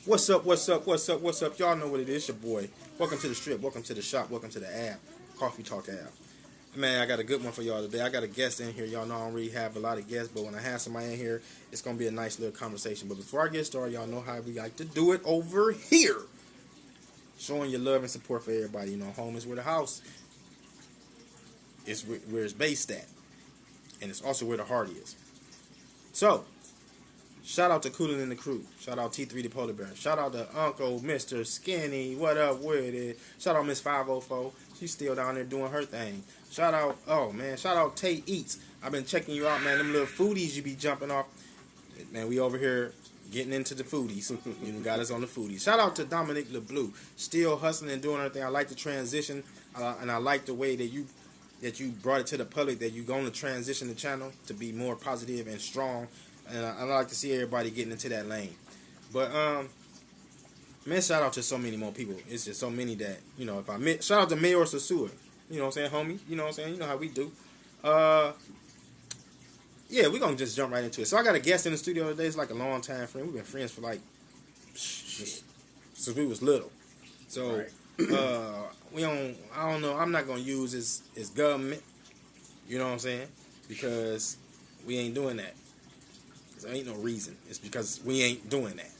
What's up, what's up, what's up, what's up? Y'all know what it is, your boy. Welcome to the strip, welcome to the shop, welcome to the app, Coffee Talk app. Man, I got a good one for y'all today. I got a guest in here. Y'all know I don't really have a lot of guests, but when I have somebody in here, it's going to be a nice little conversation. But before I get started, y'all know how we like to do it over here. Showing your love and support for everybody. You know, home is where the house is, where it's based at. And it's also where the heart is. So, shout out to Koolin and the Krew. Shout out T3 the PolarBear. Shout out to Uncle Mr. Skinny. What up with it? Shout out Miss 504. She's still down there doing her thing. Shout out, oh man, shout out Tay Eats. I've been checking you out, man. Them little foodies you be jumping off. Man, we over here getting into the foodies. You got us on the foodies. Shout out to Dominic LeBlue. Still hustling and doing her thing. I like the transition. And I like the way that you brought it to the public, that you're going to transition the channel to be more positive and strong. And I like to see everybody getting into that lane. But, man, shout out to so many more people. It's just so many that, you know, if I met, shout out to Mayor SOSUA. You know what I'm saying, homie? You know what I'm saying? You know how we do. Yeah, we're going to just jump right into it. So I got a guest in the studio today. It's like a long time friend. We've been friends for like, since we was little. So, right. I don't know, I'm not going to use his government. You know what I'm saying? Because we ain't doing that. There ain't no reason. It's because we ain't doing that.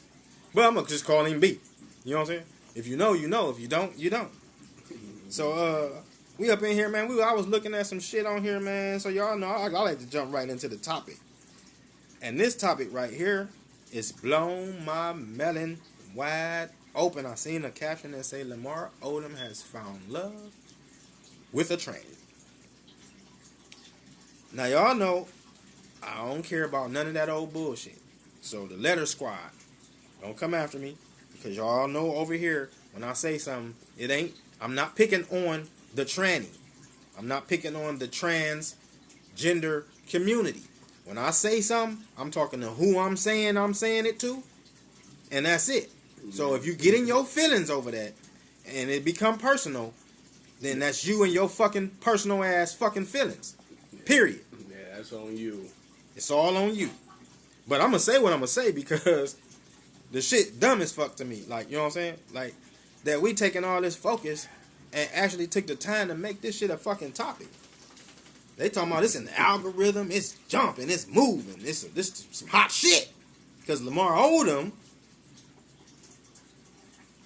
But I'm going to just call him B. You know what I'm saying? If you know, you know. If you don't, you don't. So, we up in here, man. I was looking at some shit on here, man. So, y'all know, I like to jump right into the topic. And this topic right here is blown my melon wide open. I seen a caption that say, LAMAR ODOM has found love with a tranny. Now, y'all know, I don't care about none of that old bullshit. So, the letter squad, don't come after me. Because y'all know over here, when I say something, I'm not picking on the tranny. I'm not picking on the transgender community. When I say something, I'm talking to who I'm saying it to. And that's it. So if you get in your feelings over that, and it become personal, then that's you and your fucking personal ass fucking feelings. Period. Yeah, that's on you. It's all on you. But I'm going to say what I'm going to say because the shit dumb as fuck to me. Like, you know what I'm saying? Like, that we taking all this focus and actually took the time to make this shit a fucking topic. They talking about this in the algorithm. It's jumping. It's moving. This is some hot shit. Because LAMAR ODOM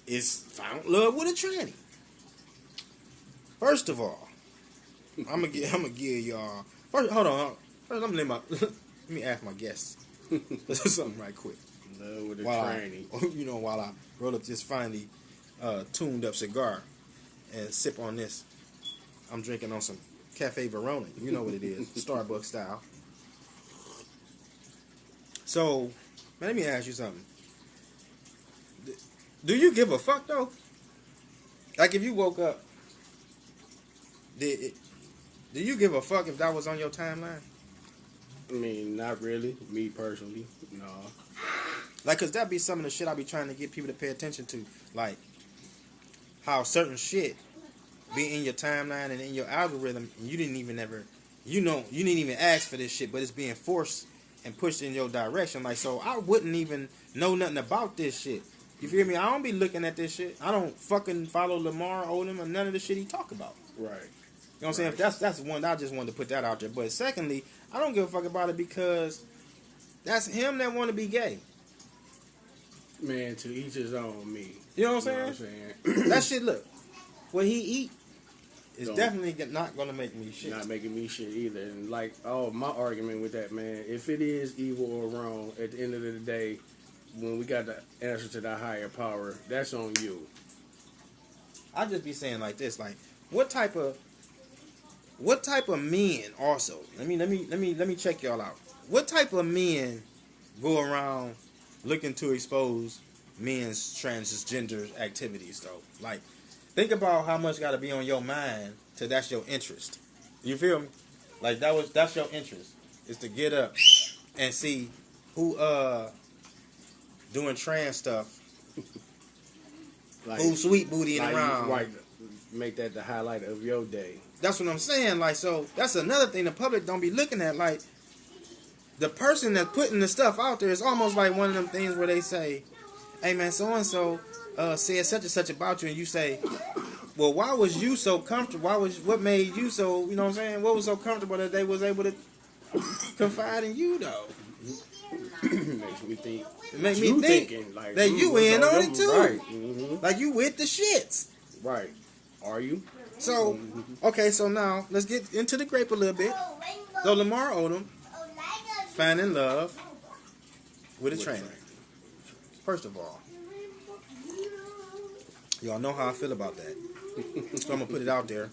is found love with a tranny. First of all, I'm gonna give y'all. First, hold on. First, let me ask my guests something right quick. Love with a tranny. While I roll up this finely tuned up cigar and sip on this, I'm drinking on some Cafe Verona. You know what it is, Starbucks style. So, man, let me ask you something. Do you give a fuck though? Like if you woke up, do you give a fuck if that was on your timeline? I mean, not really. Me personally, no. Like, cause that be some of the shit I be trying to get people to pay attention to. Like, how certain shit be in your timeline and in your algorithm, and you didn't even ask for this shit, but it's being forced and pushed in your direction. Like, so I wouldn't even know nothing about this shit. You feel me? I don't be looking at this shit. I don't fucking follow LAMAR ODOM or none of the shit he talk about. Right. You know what I'm saying? If that's one, I just wanted to put that out there. But secondly, I don't give a fuck about it because that's him that want to be gay. Man, to each his own, me. You know what I'm saying? That shit, look, what he eat is definitely not going to make me shit. Not making me shit either. And like, my argument with that, man, if it is evil or wrong, at the end of the day, when we got the answer to that higher power, that's on you. I just be saying like this, like, what type of men also? Let me check y'all out. What type of men go around looking to expose men's transgender activities though? Like, think about how much got to be on your mind till that's your interest. You feel me? Like that's your interest, is to get up and see who doing trans stuff, like, who sweet bootying like around. Right, make that the highlight of your day. That's what I'm saying. Like, so that's another thing the public don't be looking at. Like, the person that's putting the stuff out there is almost like one of them things where they say, hey man, so and so said such and such about you, and you say, well, why was you so comfortable? What made you so, you know what I'm saying? What was so comfortable that they was able to confide in you though? Makes me think. It make me think thinking, like, that you in on it too. Right. Mm-hmm. Like you with the shits. Right. Are you? So, okay, so now let's get into the grape a little bit. So LAMAR ODOM finding love with a trainer. First of all, y'all know how I feel about that. So I'm going to put it out there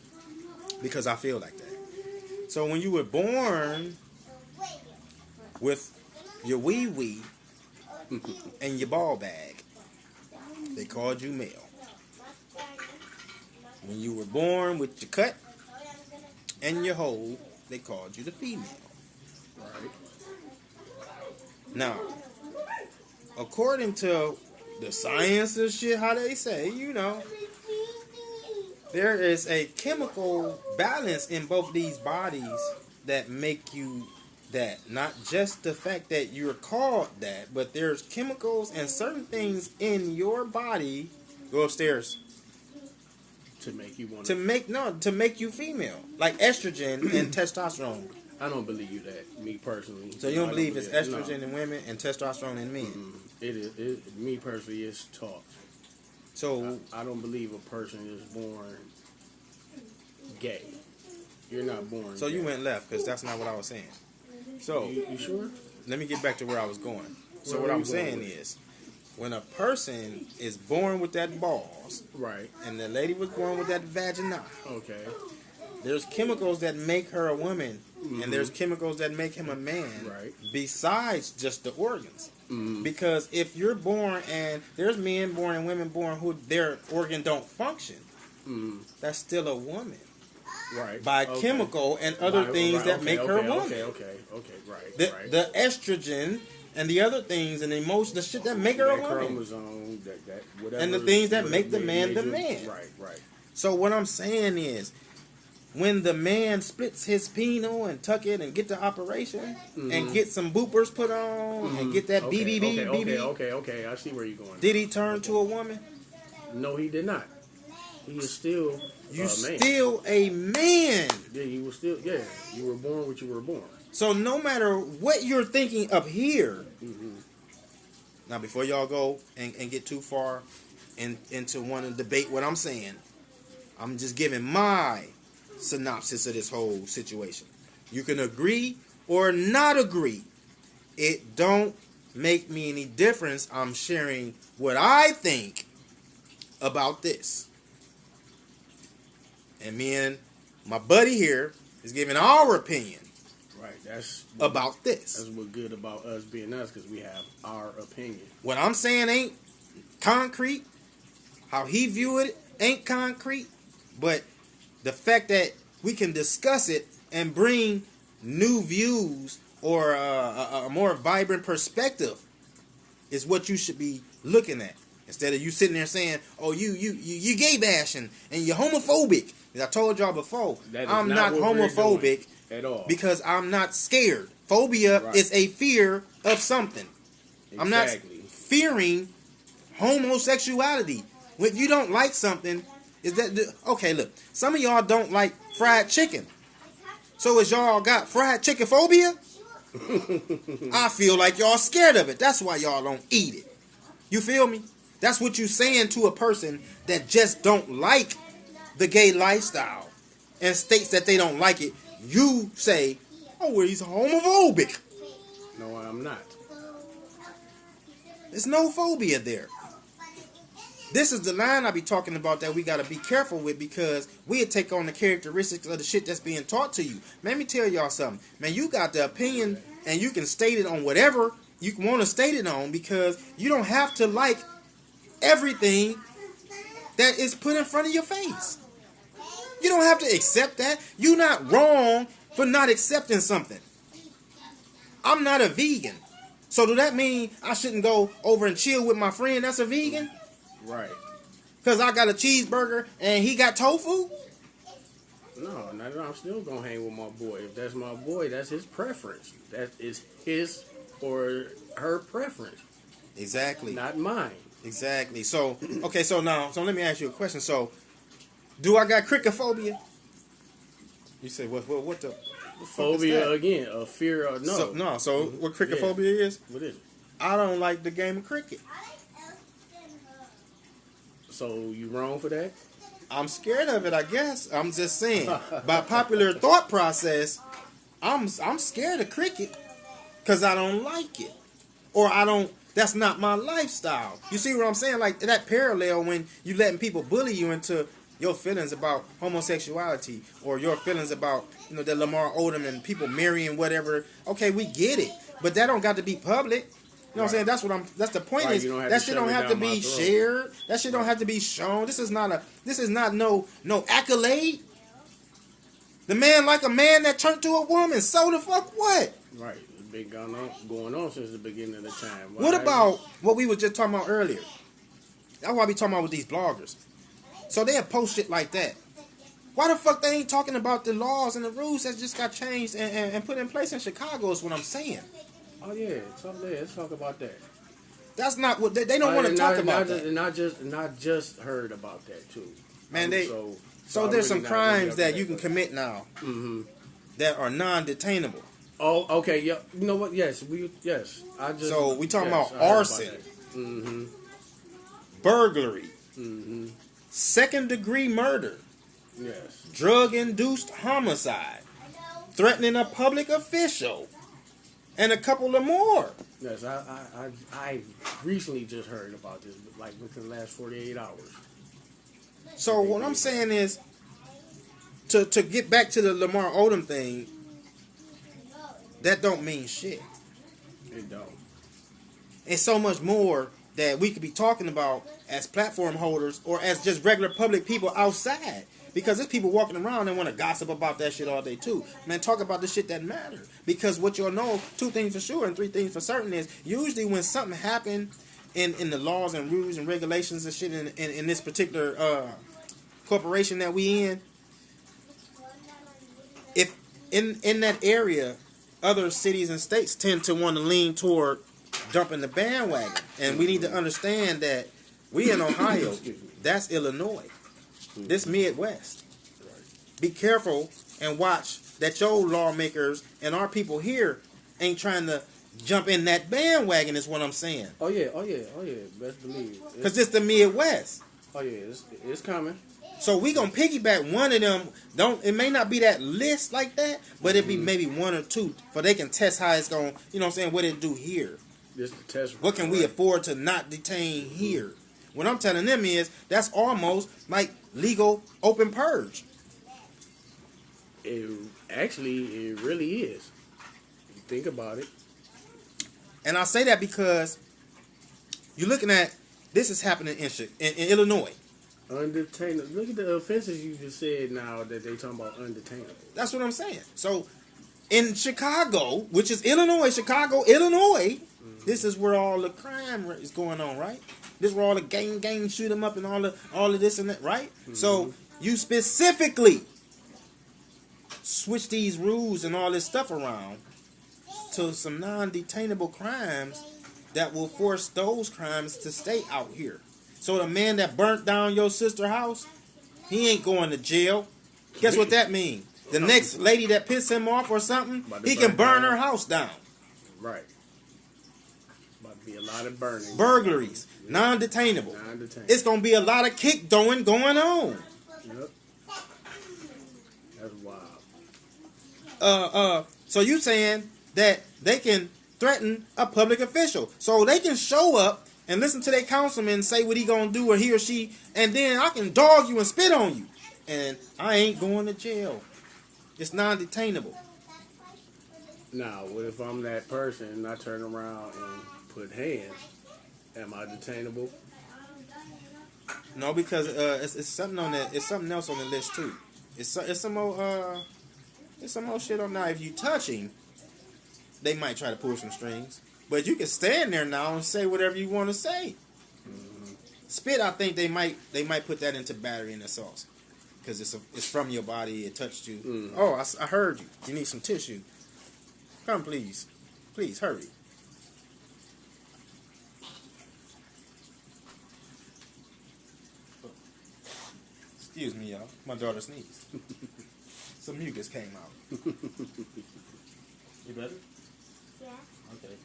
because I feel like that. So when you were born with your wee-wee and your ball bag, they called you male. When you were born with your cut and your hole, they called you the female. Right. Now, according to the science and shit, how they say, you know, there is a chemical balance in both these bodies that make you that. Not just the fact that you're called that, but there's chemicals and certain things in your body. Go upstairs. To make you want to make you female, like estrogen and testosterone. I don't believe that, me personally. So you don't believe it's estrogen in women and testosterone in men? It is. Me personally, it's taught. So I don't believe a person is born gay. You're not born. So gay. you went left because that's not what I was saying. So you sure? Let me get back to where I was going. So what I'm saying is, when a person is born with that balls, right, and the lady was born with that vagina, okay, there's chemicals that make her a woman, and there's chemicals that make him a man, right, besides just the organs. Because if you're born and there's men born and women born who their organ don't function, that's still a woman. Right. By chemical and other things that make her a woman. Okay, right. The estrogen and the other things and the emotion, the shit that make her a woman. Chromosome, that whatever, and the things that make the man the man. Right. So what I'm saying is, when the man splits his penile and tuck it and get the operation and get some boopers put on and get that BBB. Okay, I see where you're going. Did he turn to a woman? No, he did not. He is still still a man. Yeah, you were still, you were born what you were born. So no matter what you're thinking up here, now before y'all go and get too far into one to debate what I'm saying, I'm just giving my synopsis of this whole situation. You can agree or not agree. It don't make me any difference. I'm sharing what I think about this. And me and my buddy here is giving our opinion. Right, that's about this. That's what's good about us being us, because we have our opinion. What I'm saying ain't concrete. How he view it ain't concrete. But the fact that we can discuss it and bring new views or a more vibrant perspective is what you should be looking at. Instead of you sitting there saying, "Oh, you gay bashing and you're homophobic." As I told y'all before, I'm not homophobic at all, because I'm not scared. Phobia is a fear of something. Exactly. I'm not fearing homosexuality. If you don't like something, is that okay? Look, some of y'all don't like fried chicken, so is y'all got fried chicken phobia? I feel like y'all scared of it. That's why y'all don't eat it. You feel me? That's what you saying to a person that just don't like the gay lifestyle and states that they don't like it. You say, "Oh, well, he's homophobic." No, I'm not. There's no phobia there. This is the line I be talking about that we got to be careful with, because we take on the characteristics of the shit that's being taught to you. Let me tell y'all something. Man, you got the opinion and you can state it on whatever you want to state it on, because you don't have to like everything that is put in front of your face. You don't have to accept that. You're not wrong for not accepting something. I'm not a vegan. So do that mean I shouldn't go over and chill with my friend that's a vegan? Right. Because I got a cheeseburger and he got tofu? No, I'm still going to hang with my boy. If that's my boy, that's his preference. That is his or her preference. Exactly. Not mine. Exactly. So, okay, so let me ask you a question. So, do I got cricket-phobia? You say, what the fuck is Phobia that? again, a fear of no. So what cricket-phobia is? What is it? I don't like the game of cricket. So you wrong for that? I'm scared of it, I guess. I'm just saying. By popular thought process, I'm scared of cricket because I don't like it. Or that's not my lifestyle. You see what I'm saying? Like that parallel when you letting people bully you into your feelings about homosexuality or your feelings about, the LAMAR ODOM and people marrying whatever. Okay, we get it. But that don't got to be public. You know what I'm saying? That's the point. Is that shit don't have to be shared. That shit don't have to be shown. This is not no accolade. The man like a man that turned to a woman. So the fuck what? Right. It's been going on since the beginning of the time. What about what we were just talking about earlier? That's why we talking about with these bloggers. So they'll post shit like that. Why the fuck they ain't talking about the laws and the rules that just got changed and put in place in Chicago is what I'm saying. Oh yeah, let's talk about that. That's not what they don't want to talk about. Not just heard about that too. Man, so there's some crimes that you can commit now that are non-detainable. Oh, okay, yeah. You know what? Yes. So we talking about arson, burglary, second-degree murder, yes, drug-induced homicide, threatening a public official, and a couple of more. Yes, I recently just heard about this, like within the last 48 hours. So what I'm saying is, to get back to the LAMAR ODOM thing, that don't mean shit. It don't. It's so much more that we could be talking about as platform holders or as just regular public people outside. Because there's people walking around and want to gossip about that shit all day too. Man, talk about the shit that matter. Because what you'll know, 2 things for sure and 3 things for certain is, usually when something happened in the laws and rules and regulations and shit in this particular corporation that we in, if in that area, other cities and states tend to want to lean toward jumping the bandwagon. And we need to understand that we in Ohio, that's Illinois. This Midwest. Be careful and watch that your lawmakers and our people here ain't trying to jump in that bandwagon is what I'm saying. Oh yeah. Best believe. Because it's the Midwest. Oh yeah, it's coming. So we gonna piggyback one of them. It may not be that list like that, but it be maybe 1 or 2, for they can test how it's gonna, you know what I'm saying, what it do here. Just to test. What can we afford to not detain here? What I'm telling them is that's almost like legal open purge. It really is. You think about it. And I say that because you're looking at this is happening in Illinois. Undetainable. Look at the offenses you just said now that they talking about undetainable. That's what I'm saying. So in Chicago, which is Illinois, Illinois, this is where all the crime is going on, right? This is where all the gang shoot them up and all of this and that, right? So you specifically switch these rules and all this stuff around to some non-detainable crimes that will force those crimes to stay out here. So the man that burnt down your sister's house, he ain't going to jail. Guess what that means? The next lady that pissed him off or something, he can burn her house down. Right. About to be a lot of burning. Burglaries. Non-detainable. It's going to be a lot of kick throwing going on. Yep. That's wild. So you saying that they can threaten a public official. So they can show up and listen to their councilman say what he going to do or he or she, and then I can dog you and spit on you. And I ain't going to jail. It's non-detainable. Now, what if I'm that person and I turn around and put hands? Am I detainable? No, because it's something on that. It's something else on the list too. It's some more shit on now. If you touch him, they might try to pull some strings. But you can stand there now and say whatever you want to say. Spit, I think they might put that into battery and assault because it's from your body. It touched you. Oh, I heard you. You need some tissue. Come, please, hurry. Excuse me, y'all. My daughter sneezed. Some mucus came out. You better? Yeah. Okay.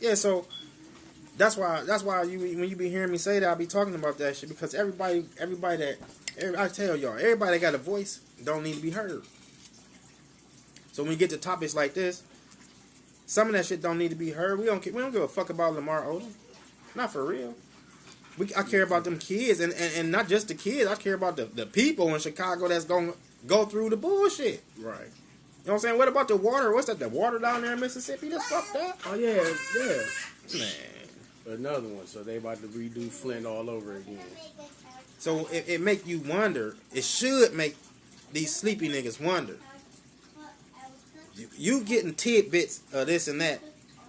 Yeah, so that's why you when you be hearing me say that, I be talking about that shit because everybody I tell y'all, everybody that got a voice don't need to be heard. So when you get to topics like this, some of that shit don't need to be heard. We don't give a fuck about LAMAR ODOM. Not for real. I care about them kids and not just the kids. I care about the people in Chicago that's gonna go through the bullshit. Right. You know what I'm saying? What about the water? What's that? The water down there in Mississippi that's fucked up? Oh yeah. Man. Another one. So they about to redo Flint all over again. So it make you wonder. It should make these sleepy niggas wonder. You getting tidbits of this and that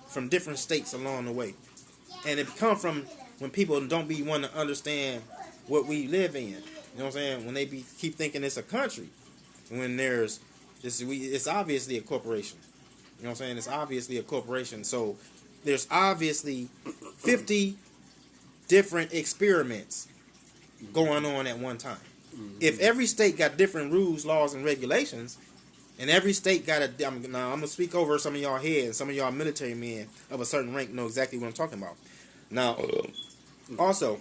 from different states along the way. And it come from when people don't be wanting to understand what we live in. You know what I'm saying? When they keep thinking it's a country. When it's obviously a corporation. You know what I'm saying? It's obviously a corporation. So there's obviously 50 different experiments going on at one time. Mm-hmm. If every state got different rules, laws, and regulations, and every state got now I'm going to speak over some of y'all heads, and some of y'all military men of a certain rank know exactly what I'm talking about. Now, also,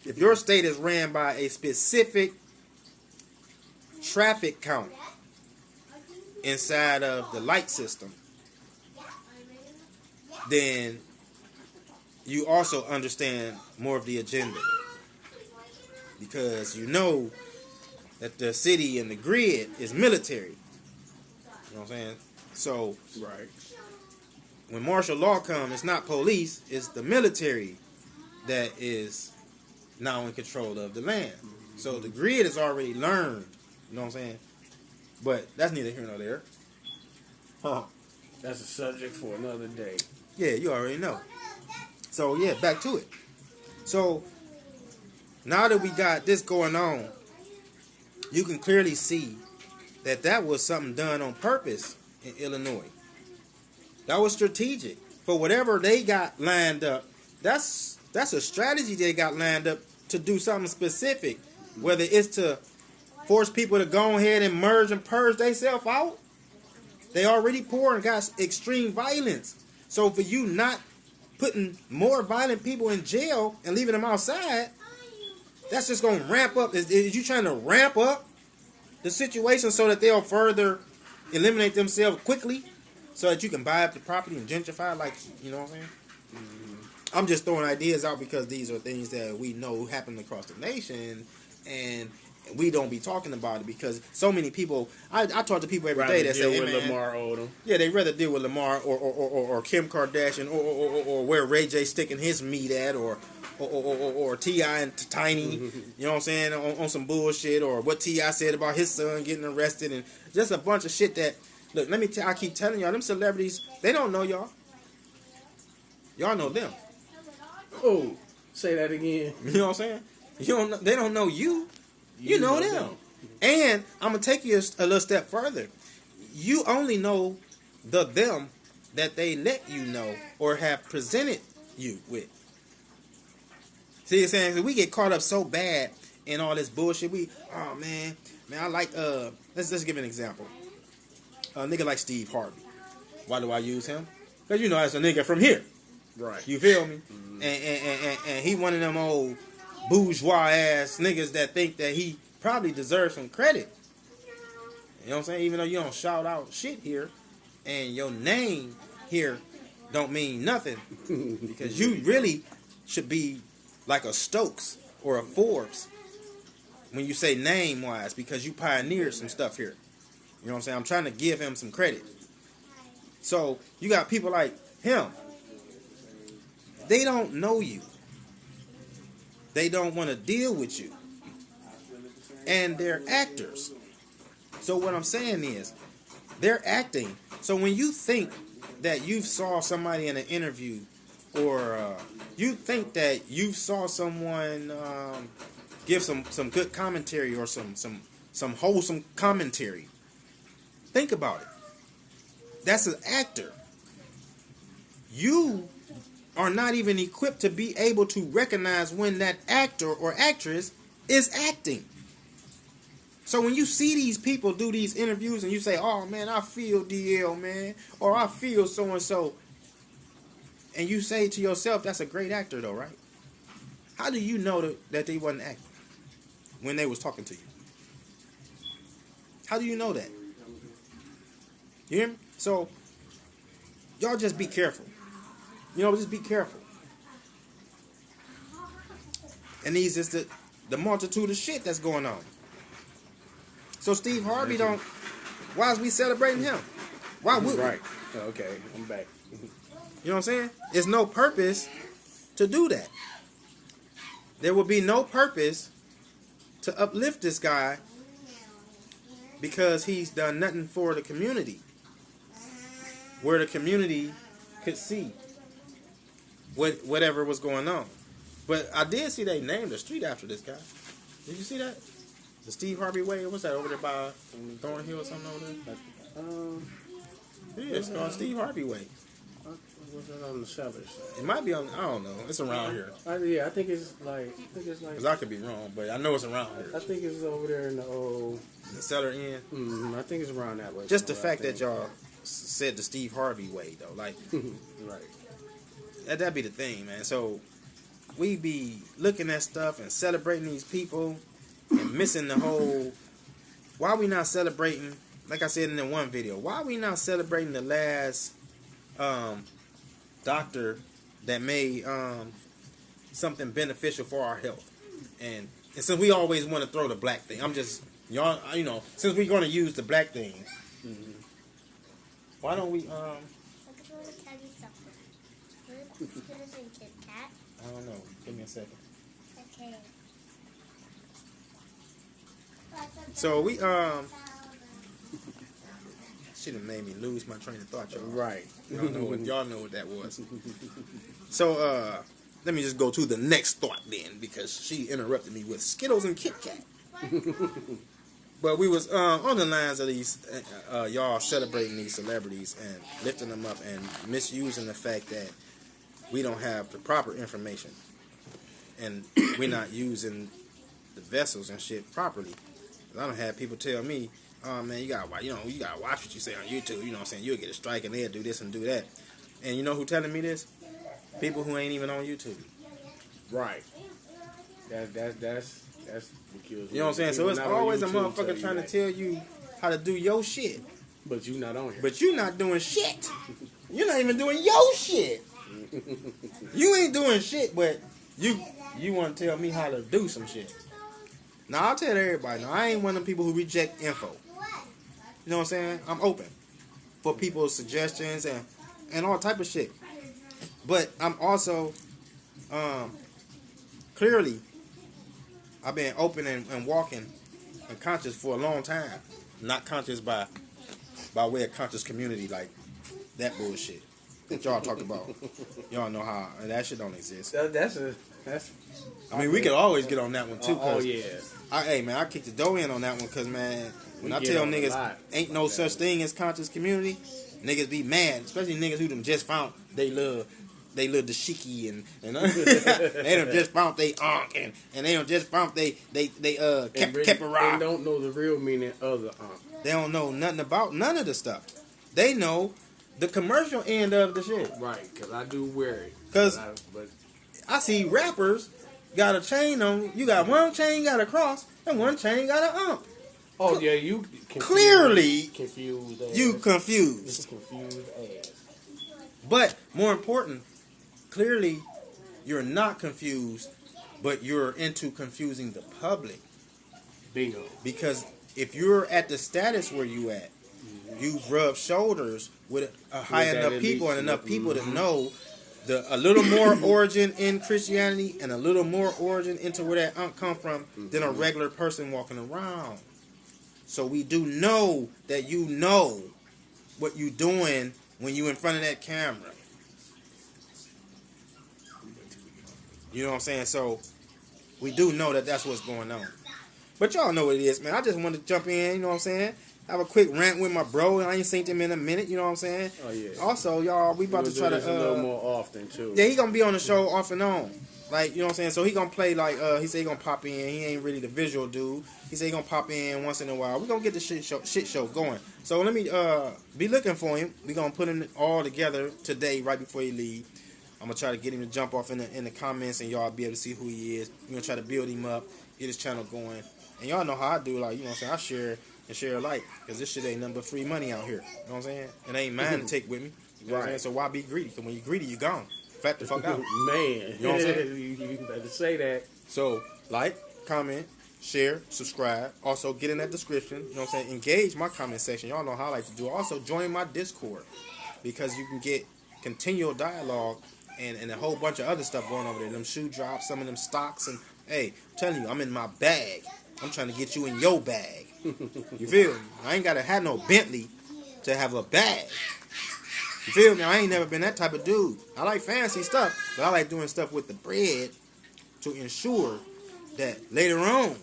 if your state is ran by a specific traffic count inside of the light system, then you also understand more of the agenda. Because you know that the city and the grid is military. You know what I'm saying? So, right. When martial law comes, it's not police, it's the military that is now in control of the land. So the grid has already learned, you know what I'm saying? But that's neither here nor there. Huh. That's a subject for another day. Yeah, you already know. So yeah, back to it. So now that we got this going on, you can clearly see that was something done on purpose in Illinois. That was strategic. For whatever they got lined up, that's a strategy they got lined up to do something specific. Whether it's to force people to go ahead and merge and purge themselves out. They already poor and got extreme violence. So for you not putting more violent people in jail and leaving them outside, that's just going to ramp up. Is you trying to ramp up the situation so that they'll further eliminate themselves quickly so that you can buy up the property and gentrify, like, you know what I'm saying? Mm-hmm. I'm just throwing ideas out because these are things that we know happen across the nation, and we don't be talking about it because so many people, I talk to people every day that say, hey, man, LAMAR Odom. Yeah, they rather deal with Lamar or Kim Kardashian or where Ray J sticking his meat at or T.I. and Tiny, you know what I'm saying, on some bullshit, or what T.I. said about his son getting arrested, and just a bunch of shit that, look, let me I keep telling y'all, them celebrities, they don't know y'all. Y'all know them. Oh, say that again. You know what I'm saying? They don't know you. You know them. And I'm going to take you a little step further. You only know them that they let you know or have presented you with. See what I'm saying? We get caught up so bad in all this bullshit. Oh man, I like, let's give an example. A nigga like Steve Harvey. Why do I use him? Because, you know, that's a nigga from here. Right. You feel me? Mm-hmm. And he one of them old bourgeois ass niggas that think that he probably deserves some credit. You know what I'm saying? Even though you don't shout out shit here, and your name here don't mean nothing, because you really should be like a Stokes or a Forbes when you say name wise, because you pioneered some stuff here. You know what I'm saying? I'm trying to give him some credit. So you got people like him. They don't know you. They don't want to deal with you. And they're actors. So what I'm saying is, they're acting. So when you think that you saw somebody in an interview, or you think that you saw someone give some good commentary or some wholesome commentary, think about it. That's an actor. You are not even equipped to be able to recognize when that actor or actress is acting. So when you see these people do these interviews and you say, oh man, I feel DL, man, or I feel so-and-so, and you say to yourself, that's a great actor though, right? How do you know that they wasn't acting when they was talking to you? How do you know that? You hear me? So, y'all just be careful. You know, just be careful. And these is the multitude of shit that's going on. So Steve Harvey don't. Why is we celebrating him? Why would we? Right. Okay, I'm back. You know what I'm saying? There's no purpose to do that. There will be no purpose to uplift this guy because he's done nothing for the community. Where the community could see whatever was going on. But I did see they named a street after this guy. Did you see that? The Steve Harvey Way. What's that over there by Thornhill or something over there? Yeah, it's called Steve Harvey Way. What's that on the south side? It might be on. I don't know. It's around here. Yeah, I think it's like. Because I could be wrong, but I know it's around here. I think it's over there in the old. The Cellar Inn. I think it's around that way. Just the fact that y'all said the Steve Harvey Way, though, like, right. That'd be the thing, man. So we be looking at stuff and celebrating these people and missing the whole. Why we not celebrating? Like I said in the one video, why we not celebrating the last doctor that made something beneficial for our health? And since we always want to throw the black thing, I'm just y'all, you know, since we're going to use the black thing, why don't we I just want to tell you something. What is in Kit Kat? I don't know. Give me a second. Okay. So we she done made me lose my train of thought, y'all. Right. Y'all know what that was. So let me just go to the next thought then, because she interrupted me with Skittles and Kit Kat. But we was on the lines of these y'all celebrating these celebrities and lifting them up and misusing the fact that we don't have the proper information and we're not using the vessels and shit properly. I don't have people tell me, oh man, you gotta watch what you say on YouTube. You know what I'm saying? You'll get a strike and they'll do this and do that. And you know who telling me this? People who ain't even on YouTube. Right. That's what kills me. You know what I'm saying? So it's always a motherfucker trying to tell you how to do your shit. But you not on here. But you not doing shit. You're not even doing your shit. You ain't doing shit, but you want to tell me how to do some shit. Now, I'll tell everybody, now, I ain't one of them people who reject info. You know what I'm saying? I'm open for people's suggestions and all type of shit. But I'm also, clearly, I've been open and walking and conscious for a long time. Not conscious by way of conscious community, like that bullshit that y'all talk about. Y'all know how that shit don't exist. I mean, we could always get on that one too. Oh yeah. Hey man, I kicked the door in on that one because man, when I tell niggas ain't no such thing as conscious community, niggas be mad, especially niggas who them just found they love dashiki and they done just found they ankh and they done just found they kepara. They don't know the real meaning of the ankh. They don't know nothing about none of the stuff. They know the commercial end of the shit. Right, because I do wear it. Because I see rappers got a chain on. You got one chain got a cross and one chain got an ankh. Oh yeah, you clearly confused. You confused. Confused ass. But more important, clearly you're not confused, but you're into confusing the public. Bingo. Because if you're at the status where you at, you've rubbed shoulders with a high enough people and enough people to know a little more origin in Christianity and a little more origin into where that ankh come from than a regular person walking around. So we do know that you know what you doing when you in front of that camera. You know what I'm saying? So we do know that that's what's going on. But y'all know what it is, man. I just wanted to jump in, you know what I'm saying? have a quick rant with my bro. I ain't seen him in a minute. You know what I'm saying? Oh yeah. Also, y'all, we about We'll to try do to this a little more often too. yeah, he gonna be on the show off and on. Like, you know what I'm saying? So he gonna play like he said he gonna pop in. He ain't really the visual dude. He said he gonna pop in once in a while. We gonna get the shit show going. So let me be looking for him. We gonna put it all together today right before he leave. I'm gonna try to get him to jump off in the comments and y'all be able to see who he is. We're gonna try to build him up, get his channel going. And y'all know how I do, like, you know what I'm saying? I share alike, because this shit ain't nothing but free money out here. You know what I'm saying? It ain't mine to take with me. You know what I'm saying? So why be greedy? Because when you're greedy, you're gone. Flat the fuck out. Man. You know what I'm saying? You better say that. So, like, comment, share, subscribe. Also, get in that description. You know what I'm saying? Engage my comment section. Y'all know how I like to do. Also, join my Discord, because you can get continual dialogue and a whole bunch of other stuff going over there. Them shoe drops, some of them stocks. And, hey, I'm telling you, I'm in my bag. I'm trying to get you in your bag. You feel me? I ain't got to have no Bentley to have a bag. You feel me? I ain't never been that type of dude. I like fancy stuff, but I like doing stuff with the bread to ensure that later on,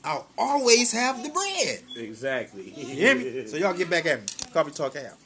I'll always have the bread. Exactly. You hear me? So y'all get back at me. Coffee Talk out.